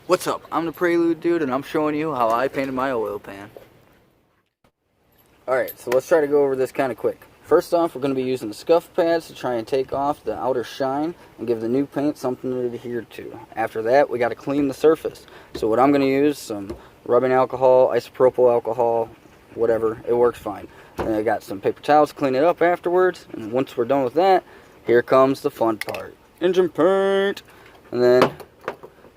What's up? I'm the Prelude dude, and I'm showing you how I painted my oil pan. Alright, so let's try to go over this kind of quick. First off, we're going to be using the scuff pads to try and take off the outer shine and give the new paint something to adhere to. After that, we got to clean the surface. So what I'm going to use, some rubbing alcohol, isopropyl alcohol, whatever, it works fine. And I got some paper towels to clean it up afterwards, and once we're done with that, here comes the fun part. Engine paint! And then,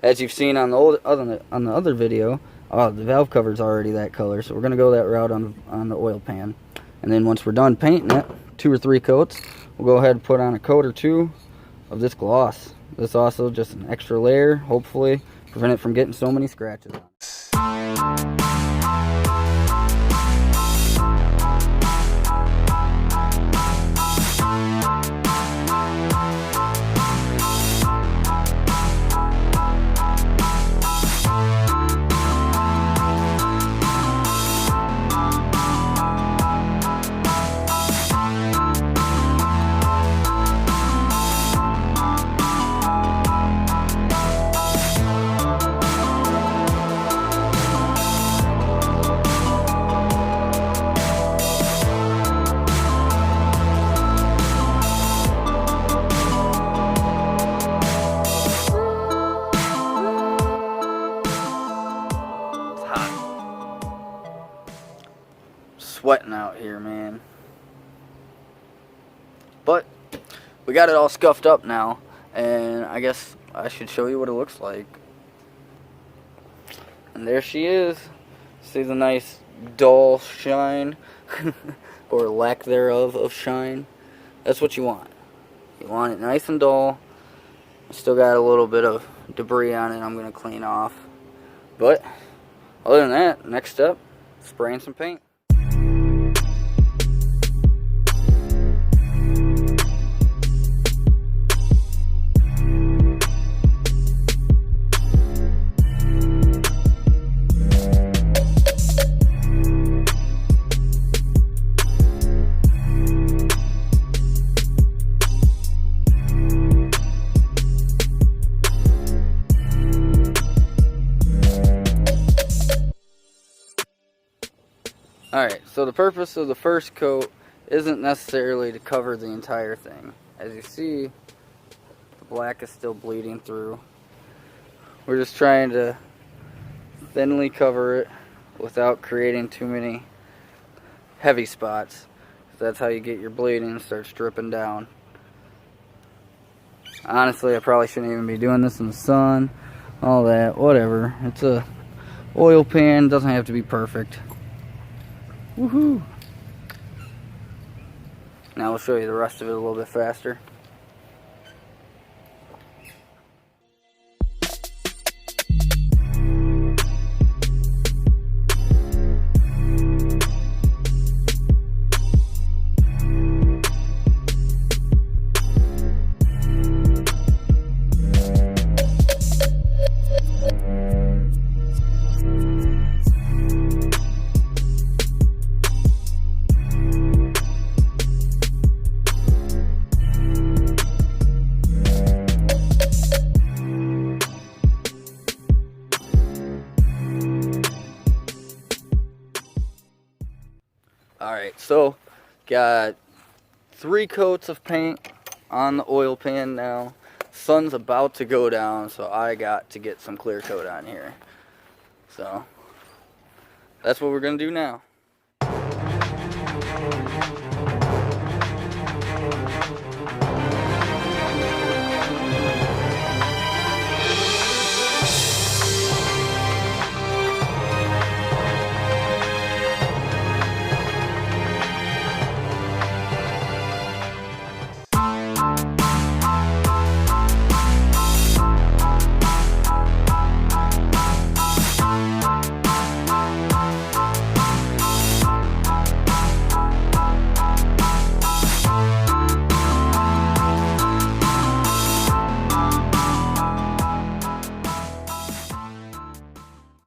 as you've seen on the other video, the valve cover's already that color, so we're going to go that route on the oil pan. And then once we're done painting it, 2 or 3 coats, we'll go ahead and put on a coat or 2 of this gloss. This also just an extra layer, hopefully prevent it from getting so many scratches on it. Sweating out here, man. But we got it all scuffed up now, and I guess I should show you what it looks like. And there she is. See the nice dull shine or lack thereof of shine. That's what you want. You want it nice and dull. Still got a little bit of debris on it I'm going to clean off. But other than that, next step, spraying some paint. Alright, so the purpose of the first coat isn't necessarily to cover the entire thing. As you see, the black is still bleeding through. We're just trying to thinly cover it without creating too many heavy spots. That's how you get your bleeding and starts dripping down. Honestly, I probably shouldn't even be doing this in the sun. All that, whatever. It's a oil pan, doesn't have to be perfect. Woohoo! Now I'll show you the rest of it a little bit faster. Alright, so got 3 coats of paint on the oil pan now. Sun's about to go down, so I got to get some clear coat on here. So that's what we're going to do now.